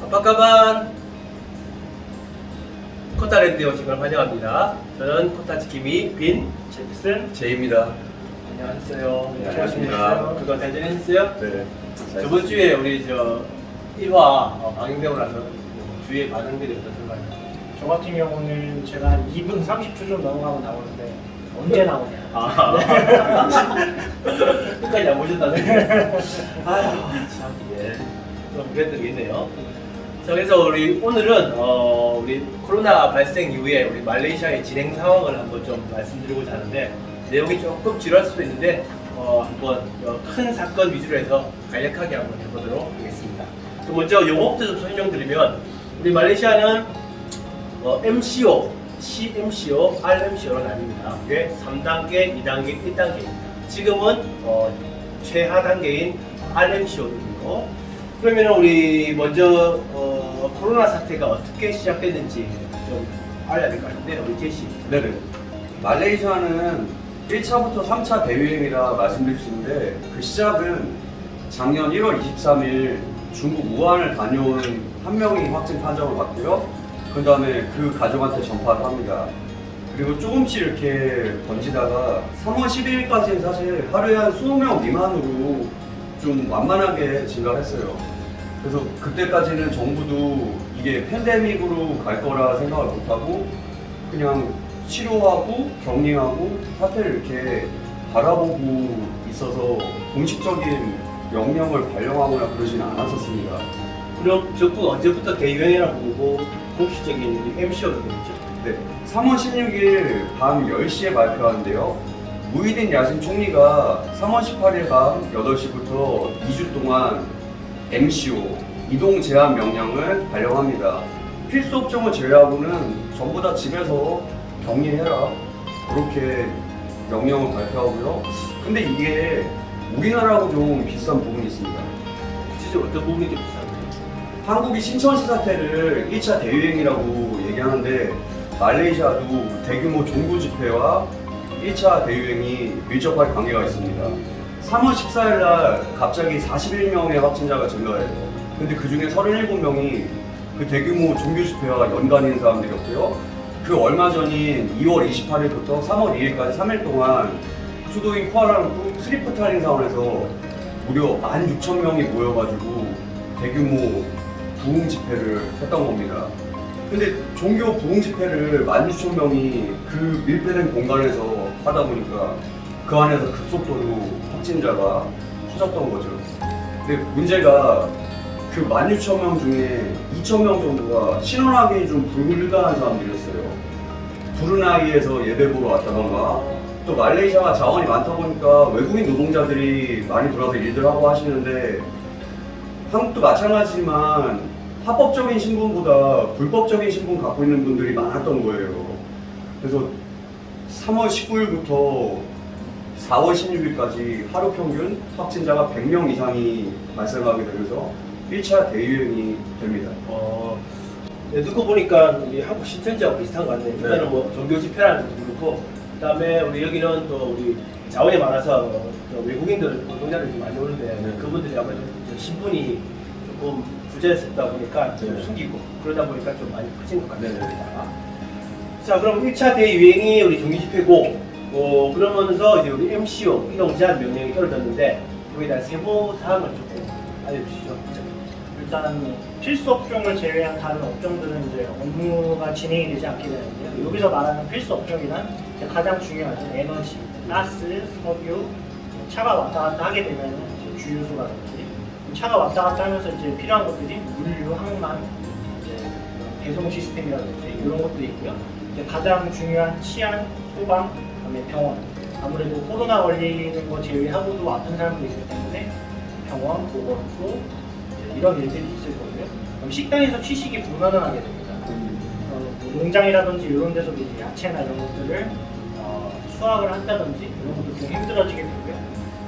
아빠가반 코타랜드에 오신 걸 환영합니다. 저는 코타지킴이 빈 잭슨 제이입니다. 안녕하세요. 네, 안녕하십니까. 그거 잘 지내셨어요? 네. 저번 주에 우리 1화 방영되고 나서 주위의 반응들이 어떻던가요? 저 같은 경우는 제가 한 2분 30초 좀 넘어가면 나오는데 언제 나오냐. 끝까지 안 보셨다는 아휴 참 예. 좀 그랬던 게 있네요. 자, 그래서 오늘은 우리 코로나 발생 이후에 우리 말레이시아의 진행 상황을 한번 좀 말씀드리고자 하는데 내용이 조금 지루할 수도 있는데 한번 큰 사건 위주로 해서 간략하게 한번 해보도록 하겠습니다. 그럼 먼저 용어부터 좀 설명드리면 우리 말레이시아는 MCO, CMCO, RMCO로 나뉩니다. 그게 3단계, 2단계, 1단계. 지금은 최하 단계인 RMCO이고, 그러면 우리 먼저 코로나 사태가 어떻게 시작됐는지 좀 알아야 될 것 같은데 우리 제시. 네네. 말레이시아는 1차부터 3차 대유행이라 말씀드릴 수 있는데 그 시작은 작년 1월 23일 중국 우한을 다녀온 한 명이 확진 판정을 받고요. 그 다음에 그 가족한테 전파를 합니다. 그리고 조금씩 이렇게 번지다가 3월 12일까지는 사실 하루에 한 20명 미만으로 좀 완만하게 증가했어요. 그래서 그때까지는 정부도 이게 팬데믹으로 갈 거라 생각을 못하고 그냥 치료하고 격리하고 사태를 이렇게 바라보고 있어서 공식적인 명령을 발령하거나 그러지는 않았었습니다. 그럼 적국 언제부터 대유행이라고 부르고 공식적인 MCO가 되겠죠? 네, 3월 16일 밤 10시에 발표하는데요. 무히딘 야신 총리가 3월 18일 밤 8시부터 2주 동안 MCO, 이동 제한 명령을 발령합니다. 필수 업종을 제외하고는 전부 다 집에서 격리해라. 그렇게 명령을 발표하고요. 근데 이게 우리나라하고 좀 비슷한 부분이 있습니다. 구체적으로 어떤 부분이 좀 비싼가요? 한국이 신천시 사태를 1차 대유행이라고 얘기하는데 말레이시아도 대규모 종교 집회와 1차 대유행이 밀접한 관계가 있습니다. 3월 14일 날 갑자기 41명의 확진자가 증가해요. 근데 그 중에 37명이 그 대규모 종교 집회와 연관인 사람들이었고요. 그 얼마 전인 2월 28일부터 3월 2일까지 3일 동안 수도인 쿠알라룸푸르 스리프타링 사원에서 무려 16,000명이 모여가지고 대규모 부흥 집회를 했던 겁니다. 근데 종교 부흥 집회를 16,000명이 그 밀폐된 공간에서 하다 보니까 그 안에서 급속도로 확진자가 터졌던 거죠. 근데 문제가 그 16,000명 중에 2,000명 정도가 신원하기 좀 불가한 사람들이었어요. 브루나이에서 예배 보러 왔다던가 또 말레이시아가 자원이 많다 보니까 외국인 노동자들이 많이 들어와서 일들 하고 하시는데 한국도 마찬가지지만 합법적인 신분보다 불법적인 신분 갖고 있는 분들이 많았던 거예요. 그래서 3월 19일부터 4월 16일까지 하루 평균 확진자가 100명 이상이 발생하게 되면서 1차 대유행이 됩니다. 듣고 보니까 우리 한국 신천지하고 비슷한 것 같네요. 일단은 뭐 종교 집회라는 것도 그렇고, 그다음에 우리 여기는 또 우리 자원이 많아서 또 외국인들 노동자들이 좀 많이 오는데 그분들이 아무래도 신분이 조금 부재했다 보니까 좀 숨기고 그러다 보니까 좀 많이 커진 것 같습니다. 자, 그럼 1차 대유행이 우리 종교 집회고, 그러면서 이제 우리 MCO 이동 제한 명령이 떨어졌는데 거기에 대한 세부 사항을 조금 알려주시죠. 일단 필수 업종을 제외한 다른 업종들은 이제 업무가 진행이 되지 않게 되는데요. 여기서 말하는 필수 업종이란 가장 중요하죠. 에너지, 가스, 석유, 차가 왔다 갔다 하게 되면 이제 주유소라든지 차가 왔다 갔다 하면서 이제 필요한 것들이 물류, 항만, 이제 배송 시스템이라든지 이런 것들이 있고요. 이제 가장 중요한 치안, 소방, 그다음에 병원. 아무래도 코로나 걸리는 거 제외하고도 아픈 사람들이 있기 때문에 병원, 보건소 이런 일들이 있을 거고요. 그럼 식당에서 취식이 불가능하게 됩니다. 뭐 농장이라든지 이런 데서 이제 야채나 이런 것들을 수확을 한다든지 이런 것도 좀 힘들어지게 되고요.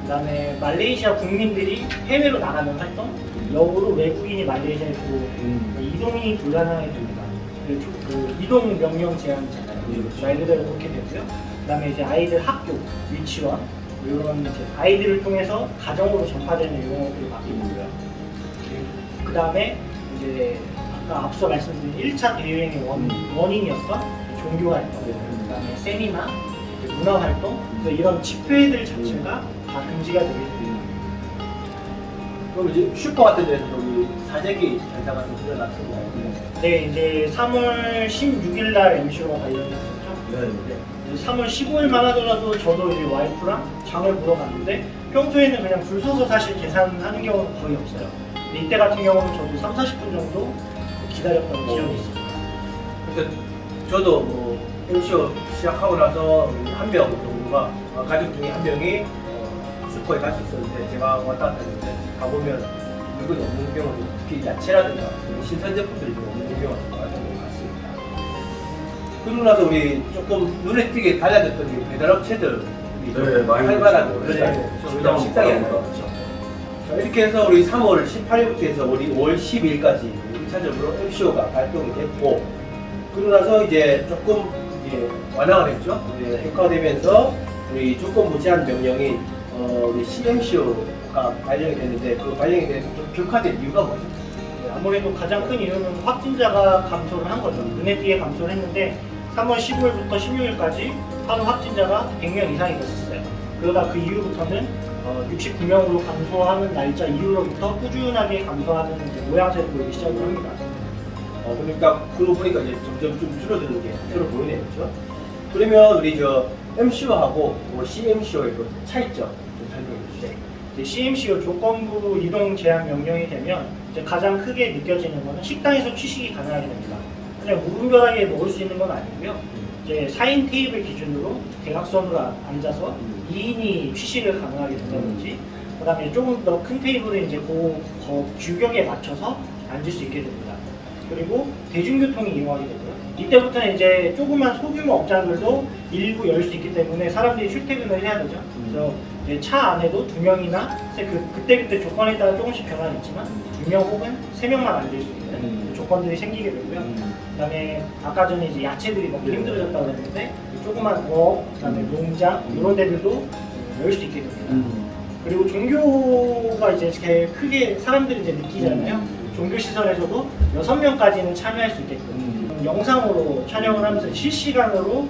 그다음에 말레이시아 국민들이 해외로 나가는 활동, 역으로 외국인이 말레이시아에 들어오고 이동이 불가능하게 됩니다. 그 이동 명령 제한이잖아요. 말 그대로 그렇게 되고요. 그다음에 이제 아이들 학교, 유치원 이런 이제 아이들을 통해서 가정으로 전파되는 이런 것들이 바뀌고요. 그 다음에 이제 아까 앞서 말씀드린 1차 대유행의 원인이었던 종교 활동, 그다음에 세미나, 문화 활동, 그래서 이런 집회들 자체가 다 금지가 되게 됩니다. 그럼 이제 슈퍼 같은 데서도 우리 사재기 행사 같은 거 일어났었나요? 네, 이제 3월 16일 날 MCO가 관련됐었죠. 네. 3월 15일만 하더라도 저도 이제 와이프랑 장을 보러 갔는데 평소에는 그냥 줄 서서 사실 계산하는 경우는 거의 없어요. 근데 이때 같은 경우는 저도 3, 40분 정도 기다렸던 기억이 있습니다. 그래서 저도 뭐 MCO 시작하고 나서 한 명 정도가 가족 중에 한 명이 슈퍼에 갈 수 있었는데 제가 왔다 갔다 했는데 가보면 물건이 없는 경우도 특히 야채라든가 신선 제품들이 좀 없는 경우가 좀 많았던 것 같습니다. 그러고 나서 우리 조금 눈에 띄게 달라졌던 게 배달업체들 네, 많이 활발하게 그렇죠. 그냥 식당이 아니라 그렇죠. 자, 이렇게 해서 우리 3월 18일부터 해서 우리 5월 12일까지 1차적으로 MCO가 발동이 됐고 그러고 나서 이제 조금 이제 완화가 됐죠. 효과가 되면서 우리 조건부 제한 명령인 우리 CMCO가 발령이 됐는데 그 발령이 된 좀 격화된 이유가 뭐죠? 네, 아무래도 가장 큰 이유는 확진자가 감소를 한 거죠. 눈에 띄게 감소를 했는데 3월 15일부터 16일까지 하루 확진자가 100명 이상이 됐었어요. 그러다 그 이후부터는 69명으로 감소하는 날짜 이후로부터 꾸준하게 감소하는 이제 모양새를 보이기 시작을 합니다. 그러니까 그러고 보니까 이제 점점 좀 줄어드는 게 새로 보이네요, 그렇죠? 그러면 우리 저 MCO하고 뭐 CMCO의 그 차이점 좀 설명해 주시죠. 이제 CMCO 조건부 이동 제한 명령이 되면 이제 가장 크게 느껴지는 것은 식당에서 취식이 가능하게 됩니다. 그냥 무분별하게 먹을 수 있는 건 아니고요. 이제 4인 테이블 기준으로 대각선으로 앉아서 2인이 취식을 가능하게 된다든지, 그다음에 조금 더 큰 테이블에 이제 그 규격에 맞춰서 앉을 수 있게 됩니다. 그리고 대중교통이 이용하게 되고요. 이때부터는 이제 조그만 소규모 업장들도 일부 열 수 있기 때문에 사람들이 출퇴근을 해야 되죠. 그래서 이제 차 안에도 2명이나 그때그때 조건에 따라 조금씩 변화는 있지만 2명 혹은 3명만 앉을 수 있는 조건들이 생기게 되고요. 그다음에 아까 전에 이제 야채들이 먹기 힘들어졌다고 했는데 조그만 그다음에 농장 이런 데들도 열 수 있게 됩니다. 그리고 종교가 이제 제일 크게 사람들이 이제 느끼잖아요. 종교 시설에서도 6명까지는 참여할 수 있게끔 영상으로 촬영을 하면서 실시간으로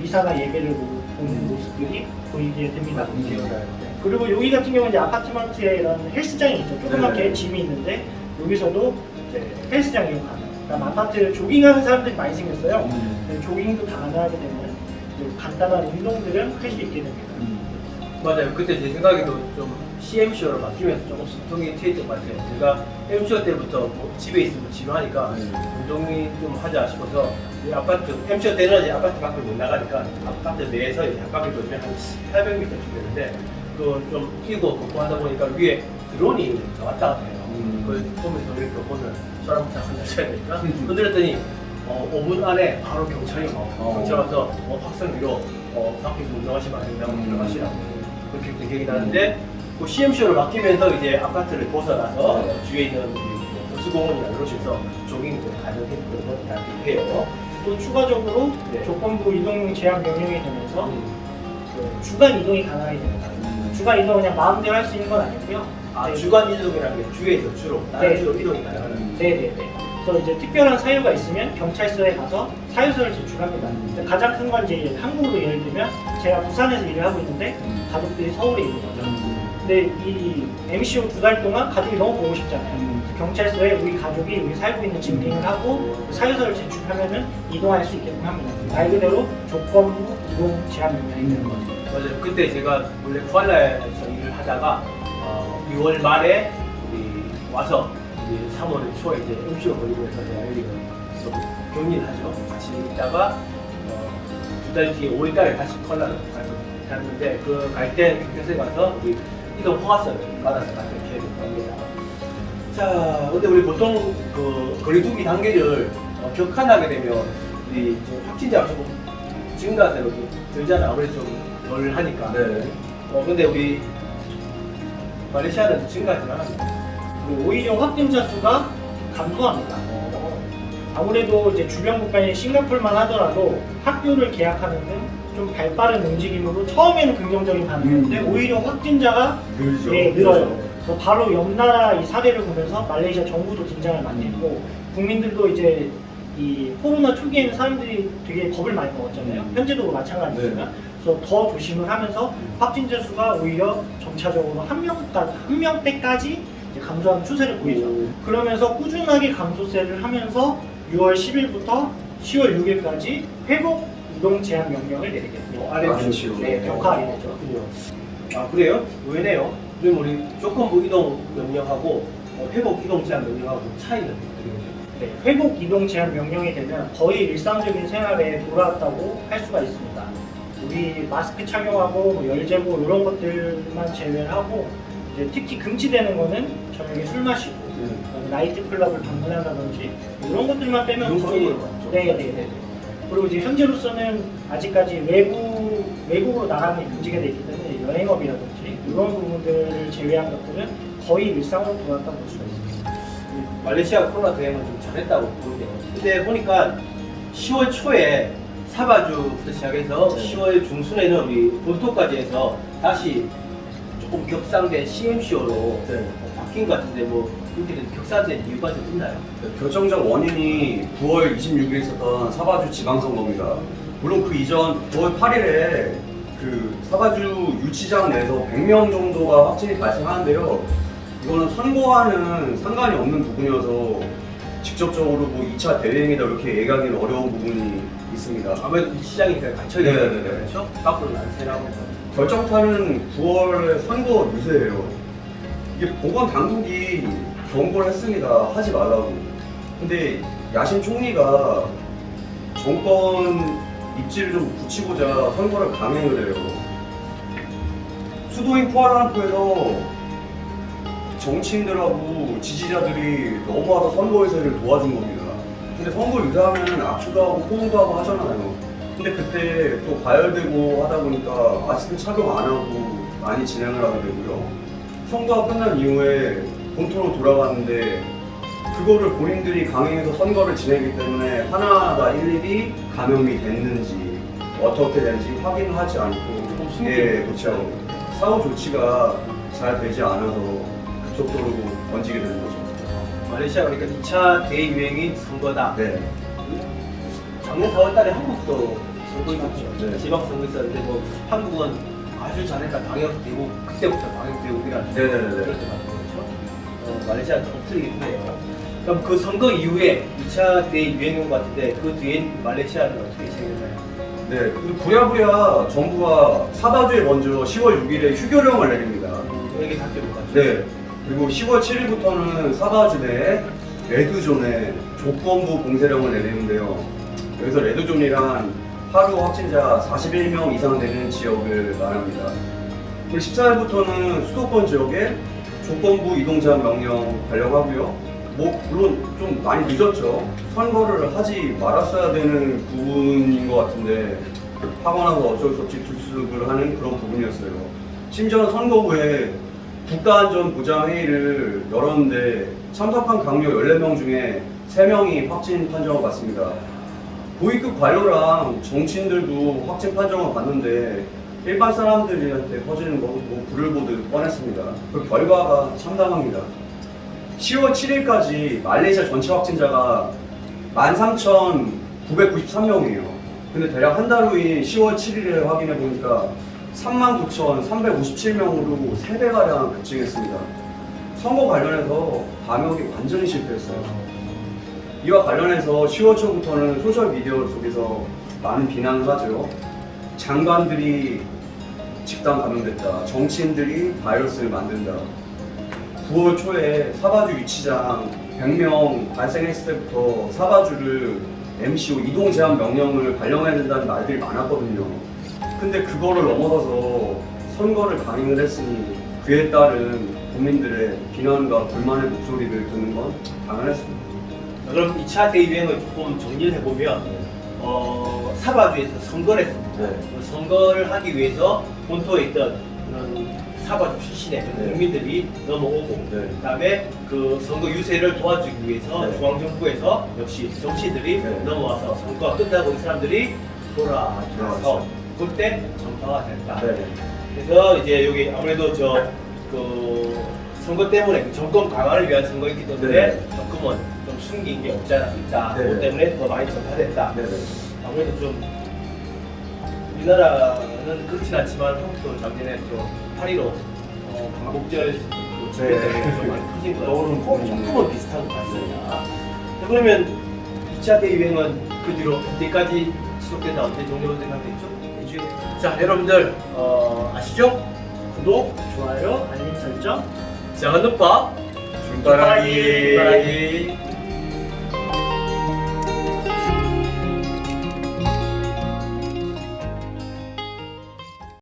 미사나 예배를 보는 모습들이 보이게 됩니다. 그리고 여기 같은 경우는 이제 아파트먼트에 이런 헬스장이 있죠. 조그맣게 짐이 있는데 여기서도 이제 헬스장 이용 가능. 그다음 아파트 조깅하는 사람들이 많이 생겼어요. 조깅도 다 가능하게 되는 간단한 운동들을 할 수 있게 됩니다. 맞아요. 그때 제 생각에도 좀 CMCO로 바뀌면서 조금 숨통이 트였던 것 같아요. 제가 MCO 때부터 뭐 집에 있으면 지루하니까 운동이 좀 하자 싶어서 이 아파트, MCO 때는 이제 아파트 밖을 못 나가니까 아파트 내에서 이제 한 바퀴 돌면 한 800m 쯤 되는데 그거 좀 뛰고 걷고 하다 보니까 위에 드론이 왔다 갔다 해요. 그걸 보면서 이렇게 보면 사람 다 건너셔야 되니까 흔들었더니 5분 안에 바로 경찰이 경찰 와서 확성기로 밖에서 운동하시면 안 된다고 들어가시라고 그렇게 기억이 나는데 그 CMCO로 바뀌면서 이제 아파트를 벗어나서 주위에 있는 호수공원이나 이런 곳에서 조깅도 가능했고 이렇게 해요. 또 추가적으로 조건부 이동 제한 명령이 되면서 그 주간 이동이 가능하게 됩니다. 주간 이동은 그냥 마음대로 할 수 있는 건 아니고요. 주간 이동이라는 게 주에서 주로 다른 주로 이동이 가능한. 네네네. 그래서 이제 특별한 사유가 있으면 경찰서에 가서 사유서를 제출합니다. 가장 큰 건 이제 한국으로 예를 들면 제가 부산에서 일을 하고 있는데 가족들이 서울에 있는 거죠. 근데 이 MCO 2달 동안 가족이 너무 보고 싶잖아요. 경찰서에 우리 가족이 여기 살고 있는 증빙을 하고 사유서를 제출하면은 이동할 수 있게끔 합니다. 말 그대로 조건부 이동 제한 명령이 되는 거죠. 맞아요. 그때 제가 원래 쿠알라에서 일을 하다가 6월 말에 우리 와서 3월 초에 이제 MCO 걸리고 해서 제가 여기 좀 격리를 하죠. 같이 있다가 2달 뒤에 5월 달에 다시 쿠알라로 갔는데 그 갈 때 경찰서에 가서 우리 이동 허가서를 받아서 갔던 기억이 납니다. 자, 근데 우리 보통 그 거리두기 단계를 격한하게 되면 우리 이제 확진자가 조금 증가세로 좀 들잖아. 아무래도 좀 덜 하니까. 근데 우리 말레이시아는 증가하지 않았는데 오히려 확진자 수가 감소합니다. 아무래도 이제 주변 국가인 싱가포르만 하더라도 학교를 개학하는 등 좀 발빠른 움직임으로 처음에는 긍정적인 반응이었는데 오히려 확진자가 늘어요. 그래서 바로 옆 나라 이 사례를 보면서 말레이시아 정부도 긴장을 많이 했고 국민들도 이제 이 코로나 초기에는 사람들이 되게 겁을 많이 먹었잖아요. 현재도 마찬가지지만 그래서 더 조심을 하면서 확진자 수가 오히려 점차적으로 한 명대까지 이제 감소하는 추세를 보이죠. 그러면서 꾸준하게 감소세를 하면서 6월 10일부터 10월 6일까지 회복 이동 제한 명령을 내리게 됩니다. 아래로 네, 격하게 되죠. 아 그래요? 의외네요. 그럼 우리 조건부 이동 명령하고 회복 이동 제한 명령하고 차이는 어떻게 되죠? 네, 회복 이동 제한 명령이 되면 거의 일상적인 생활에 돌아왔다고 할 수가 있습니다. 우리 마스크 착용하고 뭐 열제고 이런 것들만 제외하고 이제 특히 금지되는 거는 저녁에 술 마시고 그다음에 나이트 클럽을 방문한다든지 이런 것들만 빼면 거의 네. 그리고 이제 현재로서는 아직까지 외국으로 나가는 게 금지가 되어 있기 때문에 여행업이라든지 이런 부분들을 제외한 것들은 거의 일상으로 돌아왔다고 볼 수가 있습니다. 말레이시아 코로나 대응은 좀 잘했다고 보는데요. 근데 보니까 10월 초에 사바주부터 시작해서 10월 중순에는 우리 본토까지 해서 다시 조금 격상된 CMCO로 바뀐 것 같은데 뭐 그렇게 격상된 이유가 좀 있나요? 결정적 원인이 9월 26일에 있었던 사바주 지방선거입니다. 물론 그 이전 9월 8일에 그 사바주 유치장 내에서 100명 정도가 확진이 발생하는데요. 이거는 선거와는 상관이 없는 부분이어서 직접적으로 뭐 2차 대유행이다 이렇게 얘기하기는 어려운 부분이 있습니다. 아무래도 이 시장이 갇혀 있는 네네네. 그렇죠? 밖으로는 안 새나고. 결정타는 9월 선거 유세예요. 이게 보건 당국이 경고를 했습니다. 하지 말라고. 근데 야신 총리가 정권 입지를 좀 붙이고자 선거를 강행을 해요. 수도인 쿠알라룸푸르에서 정치인들하고 지지자들이 넘어와서 선거 유세를 도와준 겁니다. 근데 선거 유세하면 악수도 하고 호응도 하고 하잖아요. 근데 그때 또 과열되고 하다 보니까 마스크 착용 안 하고 많이 진행을 하게 되고요. 선거가 끝난 이후에 본토로 돌아갔는데 그거를 본인들이 강행해서 선거를 지내기 때문에 하나하나 일일이 감염이 됐는지 어떻게 됐는지 확인을 하지 않고 예, 그렇죠. 사후 조치가 잘 되지 않아서 급속도로 번지게 되는 거죠. 말레이시아 그러니까 2차 대유행이 선거다. 네. 작년 4월달에 한국도 선거 있었죠. 네. 지방선거 있었는데 뭐 한국은 아주 잘했다 방역되고 그때부터 방역되고이라는 네네네. 그럴 때 맞는 거죠. 말레이시아는 좀 틀리긴 해요. 그럼 그 선거 이후에 2차 대유행인 것 같은데 그 뒤엔 말레이시아는 어떻게 진행되나요? 네, 그리고 부랴부랴 정부가 사바주에 먼저 10월 6일에 휴교령을 내립니다. 여기 바뀌는 것 같죠? 네. 그리고 10월 7일부터는 사바주 내 레드존에 조건부 봉쇄령을 내리는데요. 여기서 레드존이란 하루 확진자 41명 이상 되는 지역을 말합니다. 그리고 14일부터는 수도권 지역에 조건부 이동 제한 명령 발령하고요. 뭐 물론 좀 많이 늦었죠. 선거를 하지 말았어야 되는 부분인 것 같은데 하고 나서 어쩔 수 없이 불수습을 하는 그런 부분이었어요. 심지어 선거 후에 국가안전보장회의를 열었는데 참석한 강요 14명 중에 3명이 확진 판정을 받습니다. 고위급 관료랑 정치인들도 확진 판정을 받는데 일반 사람들한테 퍼지는 거 뭐 불을 보듯 뻔했습니다. 그 결과가 참담합니다. 10월 7일까지 말레이시아 전체 확진자가 13,993명이에요. 근데 대략 한 달 후인 10월 7일에 확인해 보니까 39,357명으로 3배가량 급증했습니다. 선거 관련해서 방역이 완전히 실패했어요. 이와 관련해서 10월 초부터는 소셜미디어 쪽에서 많은 비난을 하죠. 장관들이 집단 감염됐다. 정치인들이 바이러스를 만든다. 9월 초에 사바주 유치장 100명 발생했을 때부터 사바주를 MCO 이동 제한 명령을 발령해야 된다는 말들이 많았거든요. 근데 그거를 넘어서서 선거를 강행을 했으니 그에 따른 국민들의 비난과 불만의 목소리를 듣는 건 당연했습니다. 그럼 2차 대유행을 조금 정리를 해보면 사바주에서 선거를 했습니다. 네. 그 선거를 하기 위해서 본토에 있던 그런 사바주 출신의 그런 네. 국민들이 넘어오고 네. 그다음에 그 선거 유세를 도와주기 위해서 네. 중앙정부에서 역시 정치인들이 네. 넘어와서 선거가 끝나고 이 사람들이 돌아와서 돌아왔죠. 그때 전파가 됐다. 네. 그래서 이제 여기 아무래도 그 선거 때문에 정권 강화를 위한 선거였기 때문에 네. 조금은 좀 숨긴 게 없지 않아 있다. 네. 그것 때문에 더 많이 전파됐다. 네네. 아무래도 좀 우리나라는 그렇진 않지만 한국도 작년에 좀 8.15 광복절 집회 네. 때문에 좀 많이 커진 거 떠오르는 같아요. 조금은 비슷한 것 같습니다. 그러면 2차 대유행은 그 뒤로 언제까지 지속된다, 언제 종료된다겠죠? 자, 여러분들 아시죠? 구독, 좋아요, 알림 설정. 작은 누파, 준바라기. 준바라기.